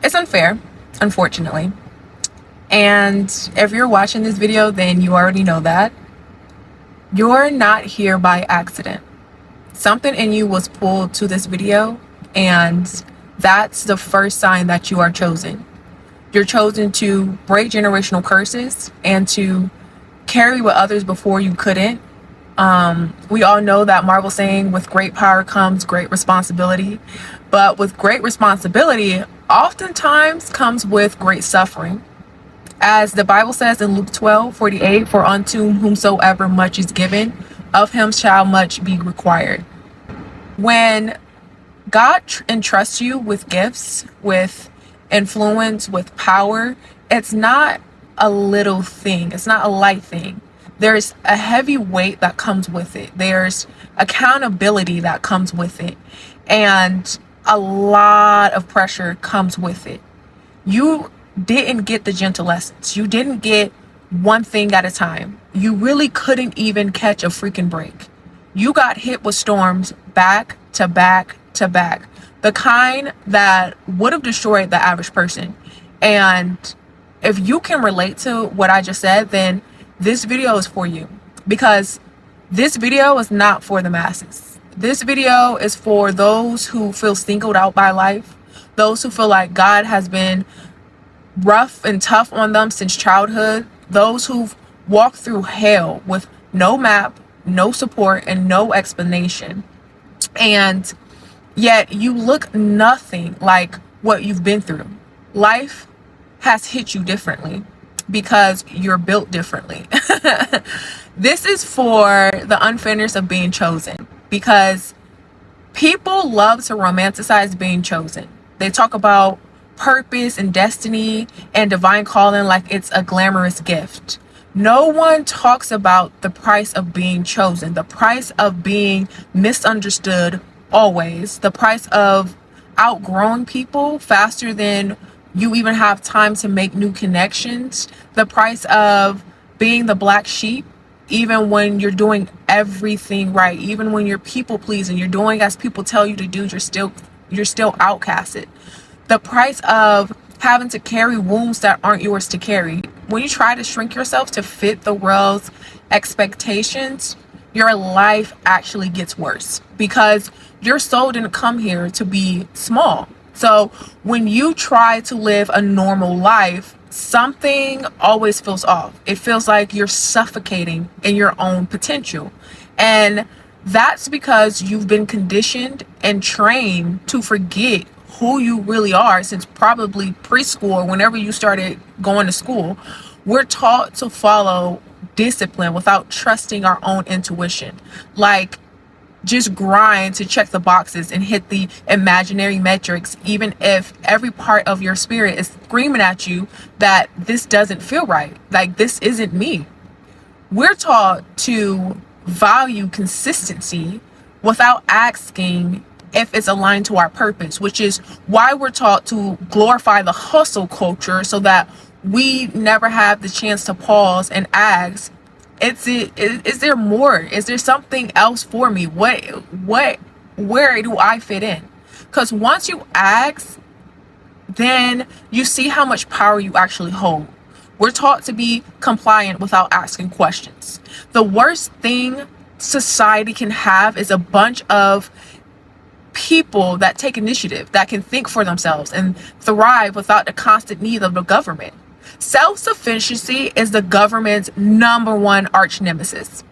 It's unfair, unfortunately. And if you're watching this video, then you already know that. You're not here by accident. Something in you was pulled to this video, and that's the first sign that you are chosen. You're chosen to break generational curses and to carry what others before you couldn't. We all know that Marvel saying, with great power comes great responsibility. But with great responsibility, oftentimes comes with great suffering. As the Bible says in Luke 12:48, for unto whomsoever much is given, of him shall much be required. When God entrusts you with gifts, with influence, with power, it's not a little thing. It's not a light thing. There's a heavy weight that comes with it. There's accountability that comes with it. And a lot of pressure comes with it. You didn't get the gentle lessons. You didn't get one thing at a time. You really couldn't even catch a freaking break. You got hit with storms back to back to back. The kind that would have destroyed the average person. And if you can relate to what I just said, then this video is for you. Because this video is not for the masses. This video is for those who feel singled out by life. Those who feel like God has been rough and tough on them since childhood. Those who've walked through hell with no map, no support, and no explanation. And yet you look nothing like what you've been through. Life has hit you differently because you're built differently. This is for the unfairness of being chosen, because people love to romanticize being chosen. They talk about purpose and destiny and divine calling like it's a glamorous gift. No one talks about the price of being chosen, the price of being misunderstood always, the price of outgrowing people faster than you even have time to make new connections, the price of being the black sheep, even when you're doing everything right, even when you're people pleasing, you're doing as people tell you to do, you're still outcasted. The price of having to carry wounds that aren't yours to carry. When you try to shrink yourself to fit the world's expectations, your life actually gets worse, because your soul didn't come here to be small. So when you try to live a normal life, something always feels off. It feels like you're suffocating in your own potential. And that's because you've been conditioned and trained to forget who you really are since probably preschool or whenever you started going to school. We're taught to follow discipline without trusting our own intuition. Like, just grind to check the boxes and hit the imaginary metrics, even if every part of your spirit is screaming at you that this doesn't feel right. Like, this isn't me. We're taught to value consistency without asking if it's aligned to our purpose, which is why we're taught to glorify the hustle culture so that we never have the chance to pause and ask, is there more? Is there something else for me? Where do I fit in? Because once you ask, then you see how much power you actually hold. We're taught to be compliant without asking questions. The worst thing society can have is a bunch of people that take initiative, that can think for themselves and thrive without the constant need of the government. Self-sufficiency is the government's #1 arch nemesis.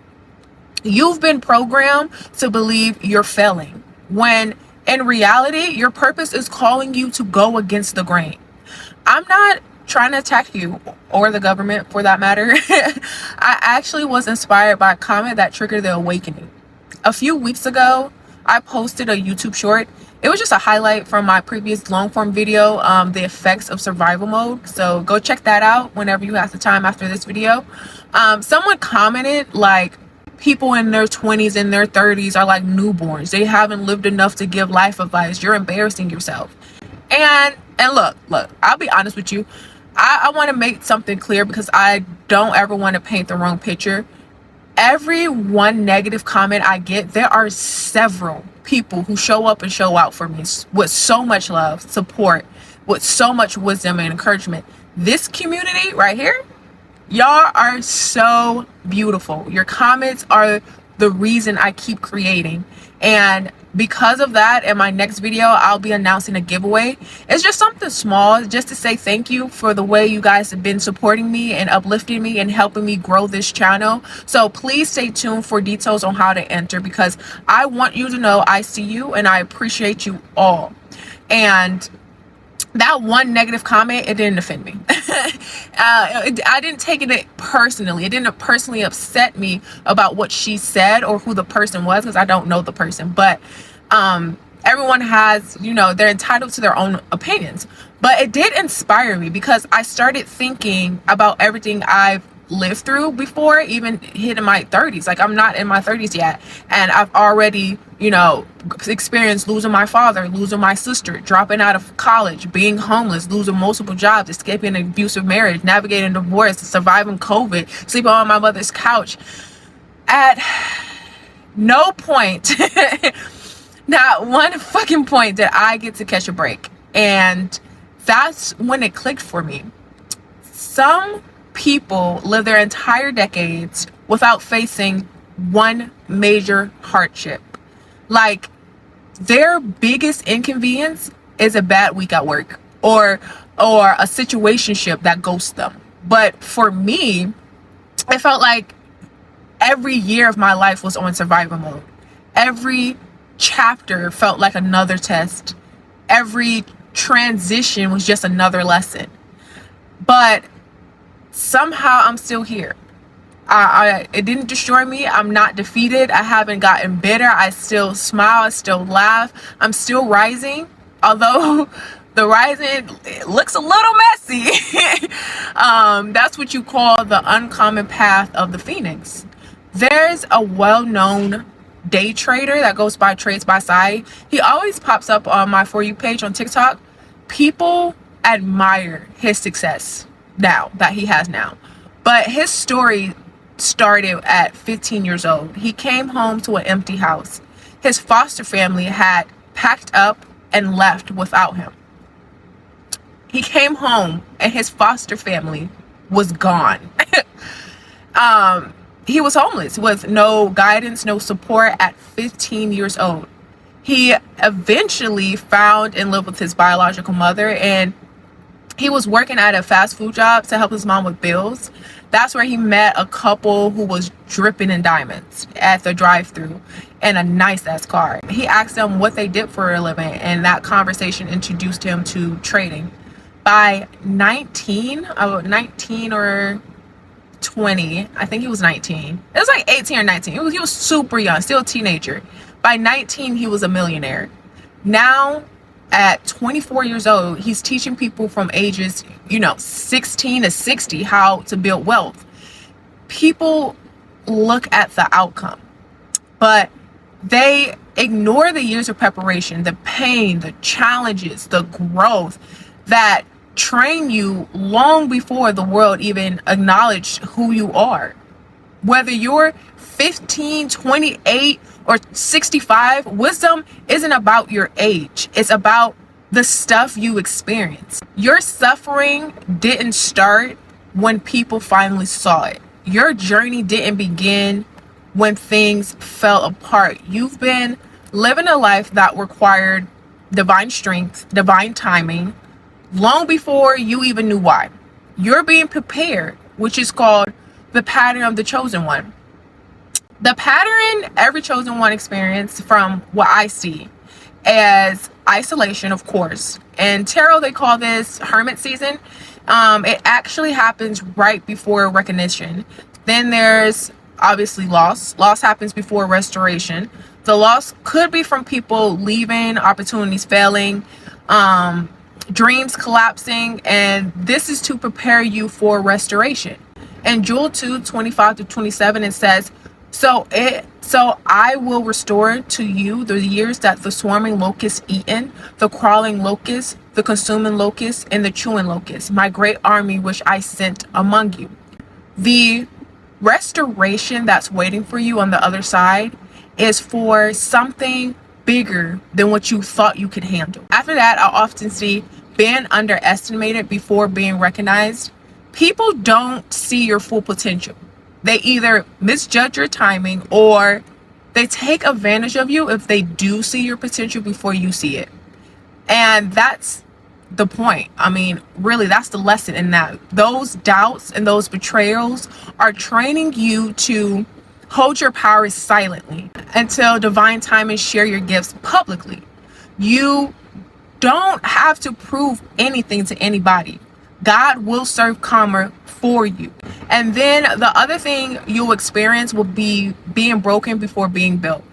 You've been programmed to believe you're failing, when in reality, your purpose is calling you to go against the grain. I'm not trying to attack you or the government for that matter. I actually was inspired by a comment that triggered the awakening. A few weeks ago, I posted a YouTube short. It was just a highlight from my previous long form video, the effects of survival mode. So go check that out whenever you have the time after this video. Someone commented like, people in their 20s and their 30s are like newborns. They haven't lived enough to give life advice. You're embarrassing yourself. And look, I'll be honest with you. I want to make something clear, because I don't ever want to paint the wrong picture. Every one negative comment I get, there are several people who show up and show out for me with so much love, support, with so much wisdom and encouragement. This community right here, y'all are so beautiful. Your comments are the reason I keep creating. And because of that, in my next video, I'll be announcing a giveaway. It's just something small, just to say thank you for the way you guys have been supporting me and uplifting me and helping me grow this channel. So please stay tuned for details on how to enter, because I want you to know I see you and I appreciate you all. And that one negative comment, it didn't offend me. I didn't take it personally. It didn't personally upset me about what she said or who the person was, because I don't know the person. But everyone has, you know, they're entitled to their own opinions. But it did inspire me, because I started thinking about everything I've lived through before even hitting my 30s. Like, I'm not in my 30s yet, and I've already, you know, experienced losing my father, losing my sister, dropping out of college, being homeless, losing multiple jobs, escaping an abusive marriage, navigating divorce, surviving COVID, sleeping on my mother's couch. At no point, not one fucking point, did I get to catch a break. And that's when it clicked for me. Some people live their entire decades without facing one major hardship. Like, their biggest inconvenience is a bad week at work or a situationship that ghosts them. But for me, it felt like every year of my life was on survival mode. Every chapter felt like another test. Every transition was just another lesson. But somehow I'm still here. It didn't destroy me. I'm not defeated. I haven't gotten bitter. I still smile. I still laugh. I'm still rising. Although the rising looks a little messy. That's what you call the uncommon path of the phoenix. There's a well-known day trader that goes by Trades by Side. He always pops up on my For You page on TikTok. People admire his success now that he has now, but his story started at 15 years old. He came home to an empty house. His foster family had packed up and left without him. He came home and his foster family was gone. He was homeless with no guidance, no support at 15 years old. He eventually found and lived with his biological mother, and he was working at a fast food job to help his mom with bills. That's where he met a couple who was dripping in diamonds at the drive-thru in a nice-ass car. He asked them what they did for a living, and that conversation introduced him to trading. By 19 or 20, I think he was 19. It was like 18 or 19. He was super young, still a teenager. By 19, he was a millionaire. Now, at 24 years old, he's teaching people from ages, 16 to 60 how to build wealth. People look at the outcome, but they ignore the years of preparation, the pain, the challenges, the growth that train you long before the world even acknowledged who you are. Whether you're 15, 28, or 65, wisdom isn't about your age. It's about the stuff you experience. Your suffering didn't start when people finally saw it. Your journey didn't begin when things fell apart. You've been living a life that required divine strength, divine timing, long before you even knew why. You're being prepared, which is called the pattern of the chosen one. The pattern every chosen one experience, from what I see, as isolation, of course. In tarot, they call this hermit season. It actually happens right before recognition. Then there's obviously loss. Loss happens before restoration. The loss could be from people leaving, opportunities failing, dreams collapsing, and this is to prepare you for restoration. In Jewel 2, 25 to 27, it says, So I will restore to you the years that the swarming locust eaten, the crawling locust, the consuming locust, and the chewing locust, my great army which I sent among you. The restoration that's waiting for you on the other side is for something bigger than what you thought you could handle. After that, I often see been underestimated before being recognized, people don't see your full potential. They either misjudge your timing or they take advantage of you if they do see your potential before you see it. And that's the point. I mean, really, that's the lesson in that. Those doubts and those betrayals are training you to hold your power silently until divine time and share your gifts publicly. You don't have to prove anything to anybody. God will serve karma for you. And then the other thing you'll experience will be being broken before being built.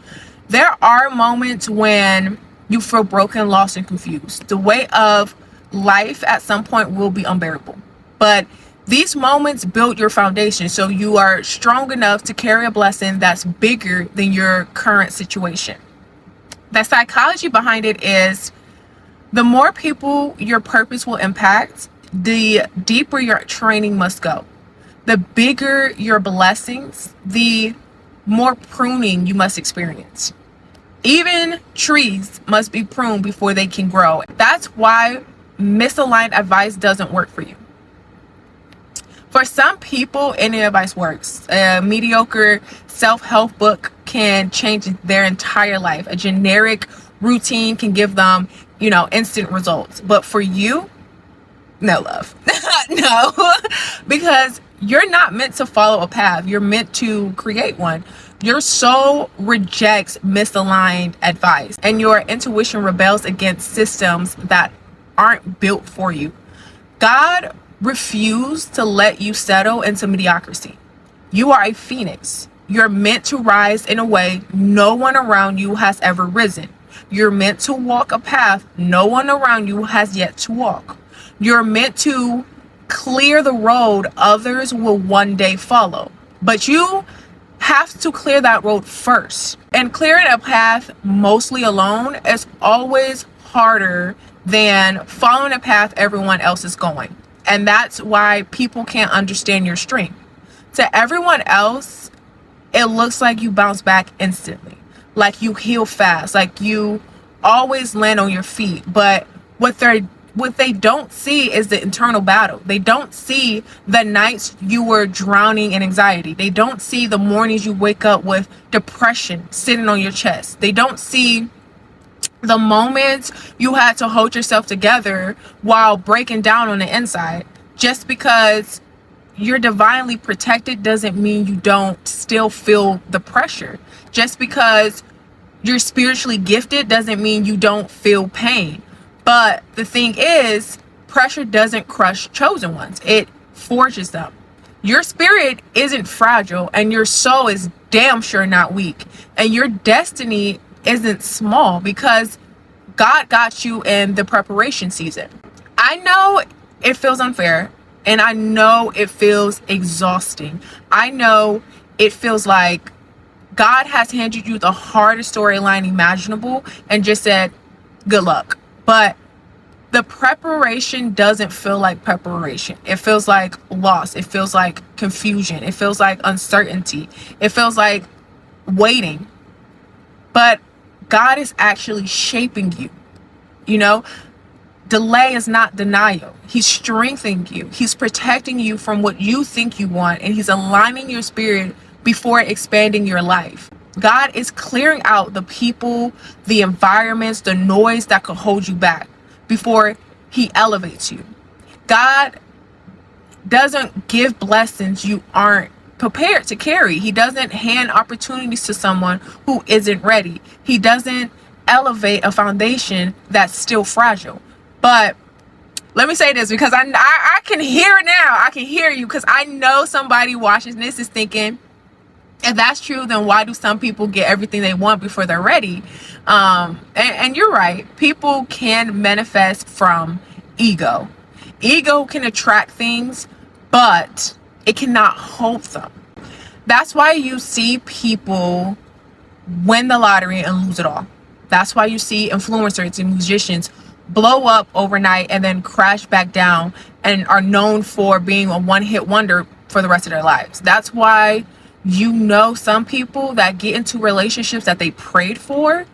There are moments when you feel broken, lost, and confused. The weight of life at some point will be unbearable. But these moments build your foundation so you are strong enough to carry a blessing that's bigger than your current situation. The psychology behind it is the more people your purpose will impact, the deeper your training must go. The bigger your blessings, the more pruning you must experience. Even trees must be pruned before they can grow. That's why misaligned advice doesn't work for you. For some people, any advice works. A mediocre self-help book can change their entire life. A generic routine can give them, instant results. But for you, no, love. No, because you're not meant to follow a path. You're meant to create one. Your soul rejects misaligned advice, and your intuition rebels against systems that aren't built for you. God refused to let you settle into mediocrity. You are a phoenix. You're meant to rise in a way no one around you has ever risen. You're meant to walk a path no one around you has yet to walk. You're meant to clear the road others will one day follow. But you have to clear that road first. And clearing a path mostly alone is always harder than following a path everyone else is going. And that's why people can't understand your strength. To everyone else, it looks like you bounce back instantly, like you heal fast, like you always land on your feet. But what they don't see is the internal battle. They don't see the nights you were drowning in anxiety. They don't see the mornings you wake up with depression sitting on your chest. They don't see the moments you had to hold yourself together while breaking down on the inside. Just because you're divinely protected doesn't mean you don't still feel the pressure. Just because you're spiritually gifted doesn't mean you don't feel pain. But the thing is, pressure doesn't crush chosen ones. It forges them. Your spirit isn't fragile, and your soul is damn sure not weak. And your destiny isn't small because God got you in the preparation season. I know it feels unfair, and I know it feels exhausting. I know it feels like God has handed you the hardest storyline imaginable and just said, good luck. But the preparation doesn't feel like preparation. It feels like loss. It feels like confusion. It feels like uncertainty. It feels like waiting. But God is actually shaping you. Delay is not denial. He's strengthening you. He's protecting you from what you think you want, and he's aligning your spirit before expanding your life. God is clearing out the people, the environments, the noise that could hold you back before he elevates you. God doesn't give blessings you aren't prepared to carry. He doesn't hand opportunities to someone who isn't ready. He doesn't elevate a foundation that's still fragile. But let me say this, because I can hear it now. I can hear you, because I know somebody watching this is thinking, if that's true, then why do some people get everything they want before they're ready? And you're right. People can manifest from ego. Ego can attract things, but it cannot hold them. That's why you see people win the lottery and lose it all. That's why you see influencers and musicians blow up overnight and then crash back down and are known for being a one-hit wonder for the rest of their lives. That's why some people that get into relationships that they prayed for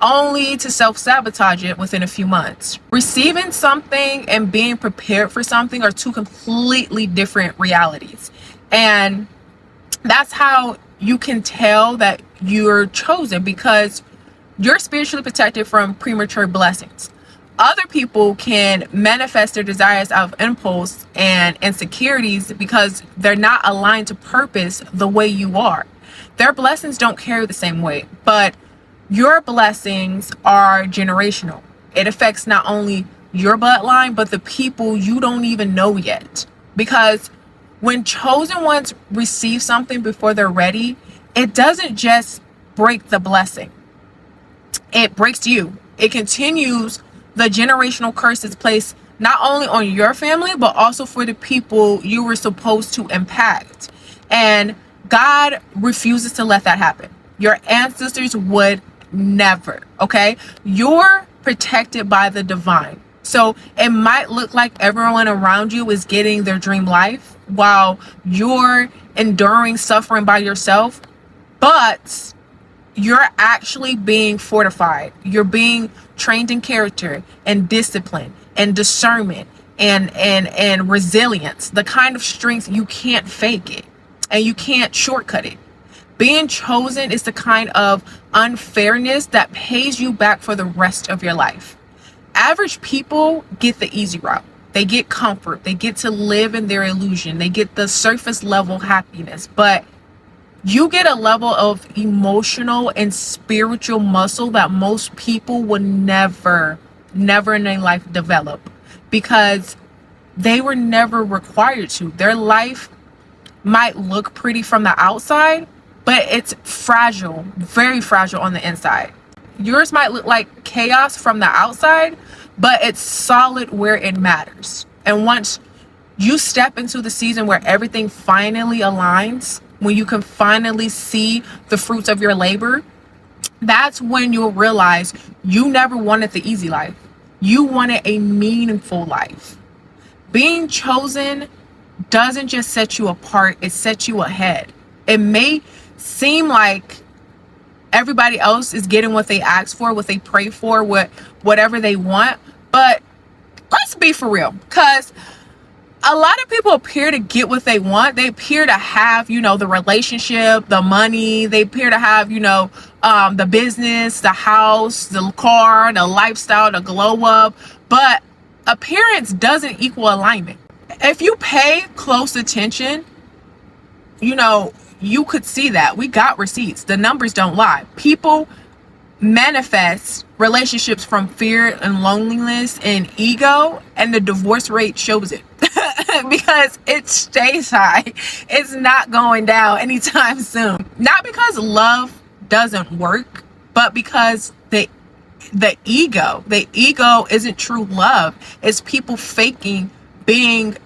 only to self-sabotage it within a few months. Receiving something and being prepared for something are two completely different realities. And that's how you can tell that you're chosen, because you're spiritually protected from premature blessings. Other people can manifest their desires out of impulse and insecurities because they're not aligned to purpose the way you are. Their blessings don't carry the same weight, but your blessings are generational. It affects not only your bloodline, but the people you don't even know yet. Because when chosen ones receive something before they're ready, it doesn't just break the blessing. It breaks you. It continues the generational curses placed not only on your family, but also for the people you were supposed to impact. And God refuses to let that happen. Your ancestors would never, okay? You're protected by the divine. So it might look like everyone around you is getting their dream life while you're enduring suffering by yourself, but you're actually being fortified. You're being trained in character and discipline and discernment and resilience, the kind of strength you can't fake it and you can't shortcut it. Being chosen is the kind of unfairness that pays you back for the rest of your life. Average people get the easy route. They get comfort. They get to live in their illusion. They get the surface level happiness. But you get a level of emotional and spiritual muscle that most people would never in their life develop, because they were never required to. Their life might look pretty from the outside, but it's fragile, very fragile on the inside. Yours might look like chaos from the outside, but it's solid where it matters. And once you step into the season where everything finally aligns, when you can finally see the fruits of your labor, that's when you'll realize you never wanted the easy life. You wanted a meaningful life. Being chosen doesn't just set you apart, it sets you ahead. It may seem like everybody else is getting what they ask for, what they pray for, whatever they want, but let's be for real, because a lot of people appear to get what they want. They appear to have, the relationship, the money. They appear to have, the business, the house, the car, the lifestyle, the glow up. But appearance doesn't equal alignment. If you pay close attention, you could see that. We got receipts. The numbers don't lie. People manifest relationships from fear and loneliness and ego, and the divorce rate shows it. Because it stays high. It's not going down anytime soon. Not because love doesn't work, but because the ego isn't true love. It's people faking being,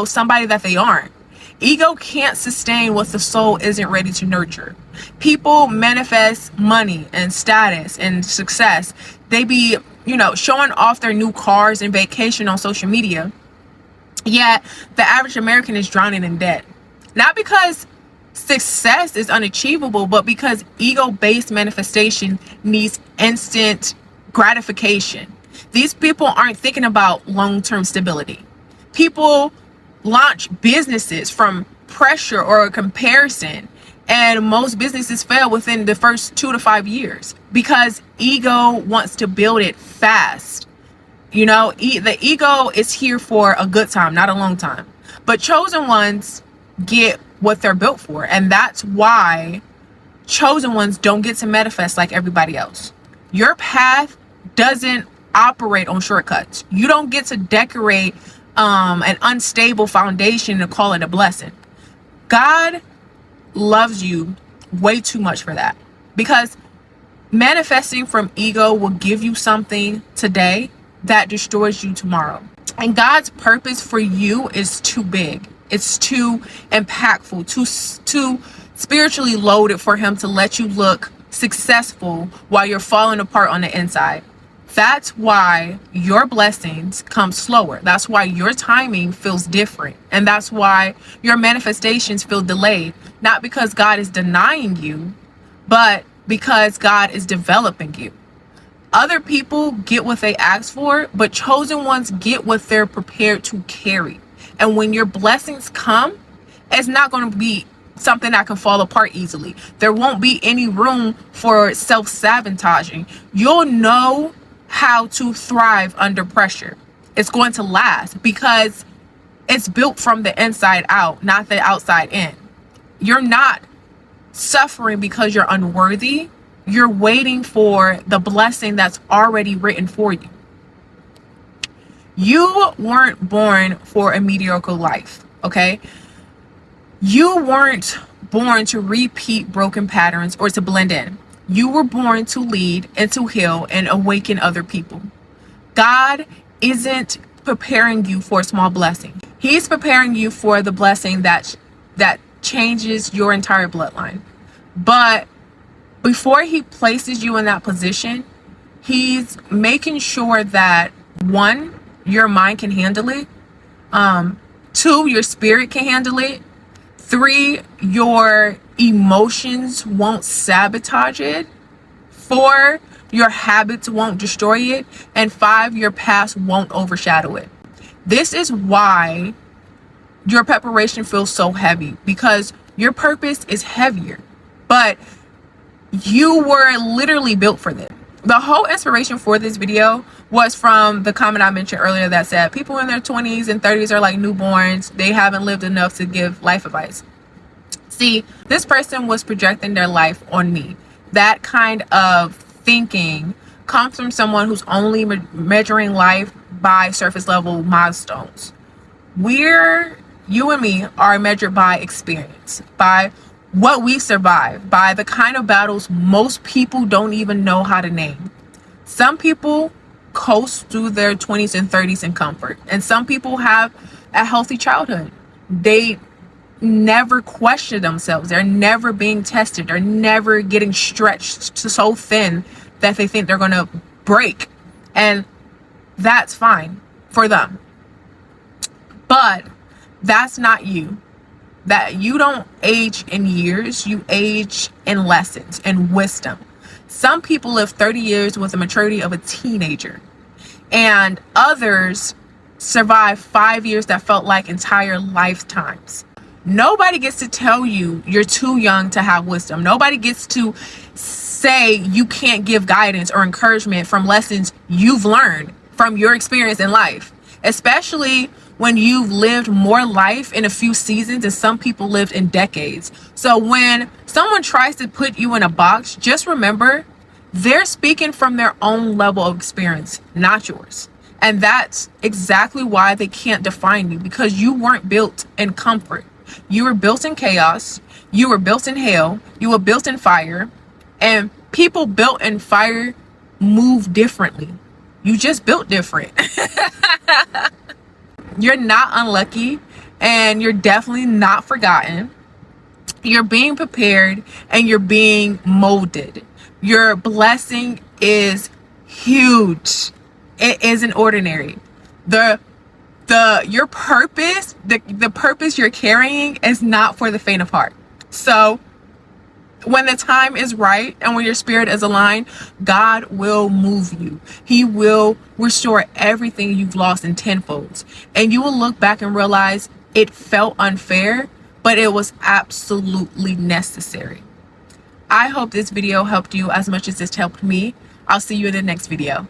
somebody that they aren't. Ego can't sustain what the soul isn't ready to nurture. People manifest money and status and success. They be, showing off their new cars and vacation on social media. Yet the average American is drowning in debt. Not because success is unachievable, but because ego-based manifestation needs instant gratification. These people aren't thinking about long-term stability. People launch businesses from pressure or comparison, and most businesses fail within the first 2 to 5 years because ego wants to build it fast. The ego is here for a good time, not a long time. But chosen ones get what they're built for. And that's why chosen ones don't get to manifest like everybody else. Your path doesn't operate on shortcuts. You don't get to decorate an unstable foundation and call it a blessing. God loves you way too much for that. Because manifesting from ego will give you something today that destroys you tomorrow. And God's purpose for you is too big. It's too impactful, too spiritually loaded for him to let you look successful while you're falling apart on the inside. That's why your blessings come slower. That's why your timing feels different. And that's why your manifestations feel delayed. Not because God is denying you, but because God is developing you. Other people get what they ask for, but chosen ones get what they're prepared to carry. And when your blessings come, it's not going to be something that can fall apart easily. There won't be any room for self-sabotaging. You'll know how to thrive under pressure. It's going to last because it's built from the inside out, not the outside in. You're not suffering because you're unworthy. You're waiting for the blessing that's already written for you. You weren't born for a mediocre life, okay? You weren't born to repeat broken patterns or to blend in. You were born to lead and to heal and awaken other people. God isn't preparing you for a small blessing. He's preparing you for the blessing that changes your entire bloodline. But before he places you in that position, he's making sure that 1, your mind can handle it. 2, your spirit can handle it. 3, your emotions won't sabotage it. 4, your habits won't destroy it. And 5, your past won't overshadow it. This is why your preparation feels so heavy, because your purpose is heavier. But you were literally built for this. The whole inspiration for this video was from the comment I mentioned earlier that said people in their 20s and 30s are like newborns. They haven't lived enough to give life advice. See, this person was projecting their life on me. That kind of thinking comes from someone who's only measuring life by surface level milestones. You and me are measured by experience, by what we survive, by the kind of battles most people don't even know how to name. Some people coast through their 20s and 30s in comfort, and some people have a healthy childhood. They never question themselves. They're never being tested. They're never getting stretched to so thin that they think they're going to break. And that's fine for them. But that's not you. That you don't age in years, you age in lessons and wisdom. Some people live 30 years with the maturity of a teenager, and others survive 5 years that felt like entire lifetimes. Nobody gets to tell you you're too young to have wisdom. Nobody gets to say you can't give guidance or encouragement from lessons you've learned from your experience in life, especially when you've lived more life in a few seasons than some people lived in decades. So when someone tries to put you in a box, just remember they're speaking from their own level of experience, not yours. And that's exactly why they can't define you, because you weren't built in comfort. You were built in chaos. You were built in hell. You were built in fire. And people built in fire move differently. You just built different. You're not unlucky, and you're definitely not forgotten. You're being prepared, and you're being molded. Your blessing is huge. It isn't ordinary. Your purpose, the purpose you're carrying is not for the faint of heart. So when the time is right and when your spirit is aligned, God will move you. He will restore everything you've lost in tenfold. And you will look back and realize it felt unfair, but it was absolutely necessary. I hope this video helped you as much as it's helped me. I'll see you in the next video.